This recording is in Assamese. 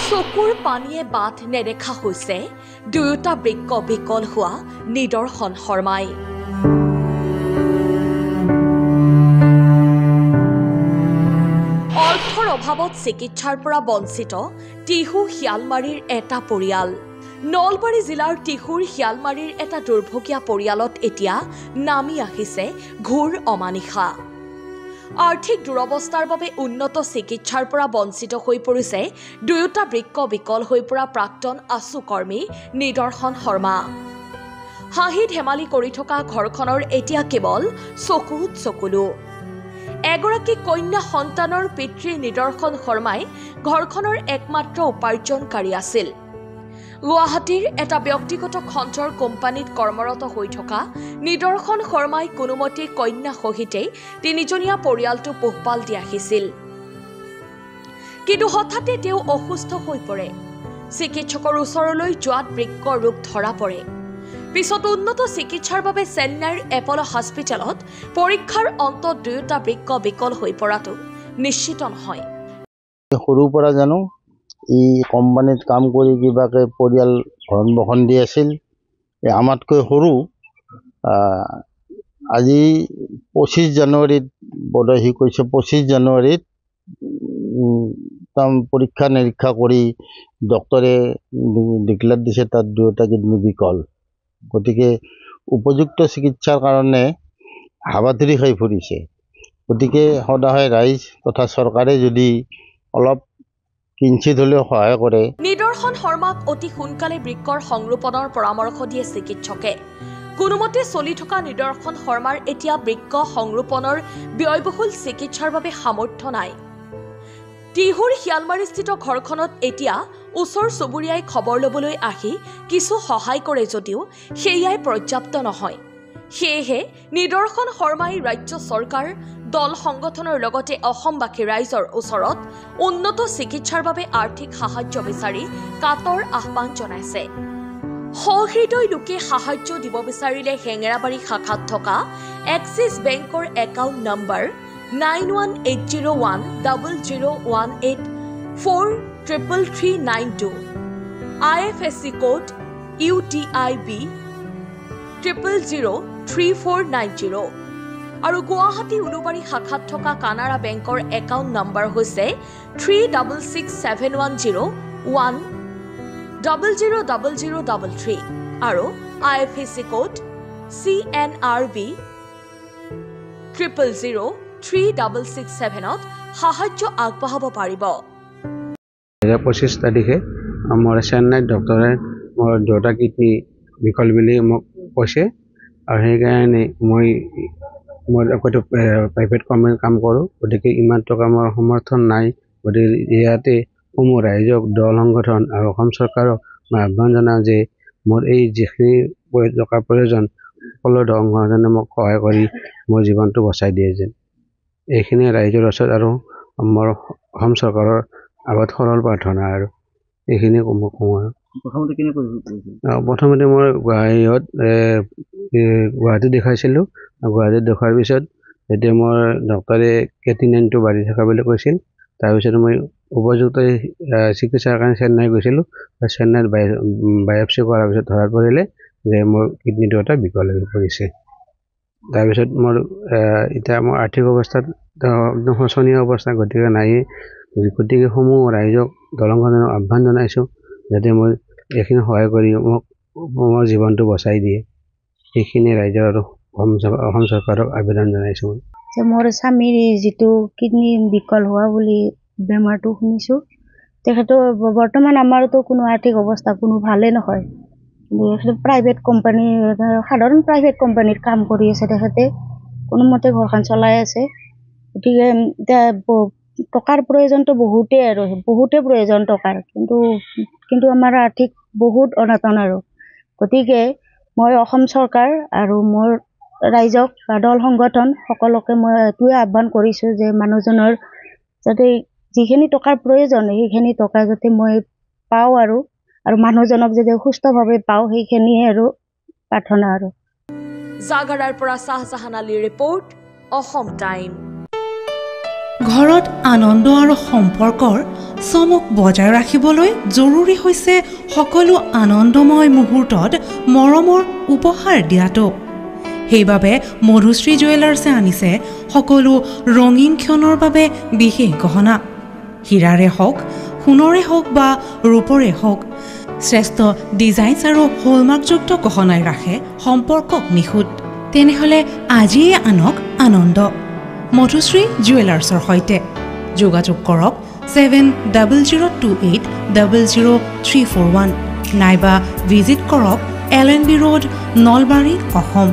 চকুৰ পানীয়ে বাট নেদেখা হৈছে দুয়োটা বৃক্ক বিকল হোৱা নিদৰ্শন শৰ্মাই। অৰ্থৰ অভাৱত চিকিৎসাৰ পৰা বঞ্চিত টিহু শিয়ালমাৰীৰ এটা পৰিয়াল। নলবাৰী জিলাৰ টিহুৰ শিয়ালমাৰীৰ এটা দুৰ্ভগীয়া পৰিয়ালত এতিয়া নামি আহিছে ঘোৰ অমানিশা। আৰ্থিক দুৰৱস্থাৰ বাবে উন্নত চিকিৎসাৰ পৰা বঞ্চিত হৈ পৰিছে দুয়োটা বৃক্ক বিকল হৈ পৰা প্ৰাক্তন আছু কৰ্মী নিদৰ্শন শৰ্মা। হাঁহি ধেমালি কৰি থকা ঘৰখনৰ এতিয়া কেৱল চকুত চকুলো। এগৰাকী কন্যা সন্তানৰ পিতৃ নিদৰ্শন শৰ্মাই ঘৰখনৰ একমাত্ৰ উপাৰ্জনকাৰী আছিল। গুৱাহাটীৰ এটা ব্যক্তিগত খণ্ডৰ কোম্পানীত কৰ্মৰত হৈ থকা নিদৰ্শন শৰ্মাই কোনোমতে কন্যা সহিতেই তিনিজনীয়া পৰিয়ালটো পোহপাল দি আহিছিল। কিন্তু হঠাতে তেওঁ অসুস্থ হৈ পৰে। চিকিৎসকৰ ওচৰলৈ যোৱাত বৃক্ক ৰোগ ধৰা পৰে। পিছত উন্নত চিকিৎসাৰ বাবে চেন্নাইৰ এপল হস্পিটেলত পৰীক্ষাৰ অন্তত দুয়োটা বৃক্ক বিকল হৈ পৰাটো নিশ্চিত নহয়। সৰুৰ পৰা জানো এই কোম্পানীত কাম কৰি কিবাকে পৰিয়াল ভৰণ পোষণ দি আছিল। আমাতকৈ সৰু আজি 25 জানুৱাৰীত বোধহয় সি কৈছে 25 জানুৱাৰীত পৰীক্ষা নিৰীক্ষা কৰি ডক্টৰে ডিক্লেয়াৰ দিছে তাত দুয়োটা কিডনী বিকল। গতিকে উপযুক্ত চিকিৎসাৰ কাৰণে হাবাথুৰি খাই ফুৰিছে। গতিকে সদায় ৰাইজ তথা চৰকাৰে যদি অলপ কিঞ্চিত হ'লেও সহায় কৰে। নিদৰ্শন শৰ্মাক অতি সোনকালে বৃক্কৰ সংৰোপণৰ পৰামৰ্শ দিয়ে চিকিৎসকে। কোনোমতে চলি থকা নিদৰ্শন শৰ্মাৰ এতিয়া বৃক্ক সংৰোপণৰ ব্যয়বহুল চিকিৎসাৰ বাবে সামৰ্থ্য নাই। টিহুৰ শিয়ালমাৰীস্থিত ঘৰখনত এতিয়া ওচৰ চুবুৰীয়াই খবৰ ল'বলৈ আহি কিছু সহায় কৰে যদিও সেয়াই পৰ্যাপ্ত নহয়। সেয়েহে নিদৰ্শন শৰ্মাই ৰাজ্য চৰকাৰ, দল সংগঠনৰ লগতে অসমবাসী ৰাইজৰ ওচৰত উন্নত চিকিৎসাৰ বাবে আৰ্থিক সাহায্য বিচাৰি কাতৰ আহ্বান জনাইছে। সহৃদয় লোকে সাহায্য দিব বিচাৰিলে হেঙেৰাবাৰী শাখাত থকা এক্সিছ বেংকৰ account number 918018433392, IFSC code UTIB 003490 আৰু গুৱাহাটী উলুবাৰী শাখাত থকা কানাড়া বেংকৰ একাউণ্ট নম্বৰ হৈছে 366711000033 আৰু IFSC কোড CNRB 003667ত সাহায্য আগবঢ়াব পাৰিব। 25 তাৰিখে মোৰ চেন্নাইত ডক্টৰে মোৰ দুটা কিডনী বিকল বুলি মোক কৈছে আৰু সেইকাৰণে মই প্ৰাইভেট কোম্পানীত কাম কৰোঁ। গতিকে ইমান টকা মোৰ সমৰ্থন নাই। গতিকে ইয়াতে সমূহ ৰাইজক, দল সংগঠন আৰু অসম চৰকাৰক মই আহ্বান জনাওঁ যে মোৰ এই যিখিনি টকাৰ প্ৰয়োজন সকলো দল সংগঠনে মোক সহায় কৰি মোৰ জীৱনটো বচাই দিয়ে যেন। এইখিনি ৰাইজৰ ওচৰত আৰু মোৰ অসম চৰকাৰৰ আগত সৰল প্ৰাৰ্থনা আৰু এইখিনি মই কওঁ আৰু। প্ৰথমতে মই গুৱাহাটীত দেখাইছিলোঁ। গুৱাহাটীত দেখুৱাৰ পিছত এতিয়া মোৰ ডক্টৰে কেটিনাইনটো বাঢ়ি থকা বুলি কৈছিল। তাৰপিছত মই উপযুক্ত চিকিৎসাৰ কাৰণে চেন্নাই গৈছিলোঁ। চেন্নাইত বায়পচি কৰাৰ পিছত ধৰাত পৰিলে যে মোৰ কিডনী দুটা বিকল হৈ পৰিছে। তাৰপিছত মোৰ এতিয়া মোৰ আৰ্থিক অৱস্থাত একদম শোচনীয় অৱস্থা, গতিকে নায়েই। গতিকে সমূহ ৰাইজক, দল সংগঠনক আহ্বান জনাইছোঁ যাতে মই এইখিনি সহায় কৰি মোক মোৰ জীৱনটো বচাই দিয়ে। সেইখিনি ৰাইজৰ আৰু অসম চৰকাৰক আবেদন জনাইছোঁ। মোৰ স্বামীৰ যিটো কিডনী বিকল হোৱা বুলি বেমাৰটো শুনিছোঁ, তেখেতৰ বৰ্তমান আমাৰতো কোনো আৰ্থিক অৱস্থা কোনো ভালেই নহয়। প্ৰাইভেট কোম্পানী, সাধাৰণ প্ৰাইভেট কোম্পানীত কাম কৰি আছে তেখেতে, কোনোমতে ঘৰখন চলাই আছে। গতিকে এতিয়া টকাৰ প্ৰয়োজনটো বহুতেই প্ৰয়োজন টকাৰ, কিন্তু আমাৰ আৰ্থিক বহুত অনাটন আৰু। গতিকে মই অসম চৰকাৰ আৰু মোৰ ৰাইজক বা দল সংগঠন সকলোকে মই এইটোৱে আহ্বান কৰিছোঁ যে মানুহজনৰ যাতে যিখিনি টকাৰ প্ৰয়োজন সেইখিনি টকা যাতে মই পাওঁ আৰু মানুহজনক যাতে সুস্থভাৱে পাওঁ, সেইখিনিয়ে আৰু প্ৰাৰ্থনা আৰু। জাগাৰাৰ পৰা শ্বাহজাহান আলীৰ ৰিপৰ্ট, অসম টাইম। ঘৰত আনন্দ আৰু সম্পৰ্কৰ চমক বজাই ৰাখিবলৈ জৰুৰী হৈছে সকলো আনন্দময় মুহূৰ্তত মৰমৰ উপহাৰ দিয়াটো। সেইবাবে মধুশ্ৰী জুৱেলাৰ্ছে আনিছে সকলো ৰঙীন ক্ষণৰ বাবে বিশেষ গহনা। হীৰাৰে হওক, সোণৰে হওক বা ৰূপৰে হওক, শ্ৰেষ্ঠ ডিজাইনছ আৰু হলমাৰ্কযুক্ত গহনাই ৰাখে সম্পৰ্কক নিখুঁত। তেনেহ'লে আজিয়ে আনক আনন্দ মধুশ্ৰী জুৱেলাৰ্ছৰ সৈতে। যোগাযোগ কৰক 7002800341 নাইবা ভিজিট কৰক LNB ৰোড, নলবাৰী, অসম।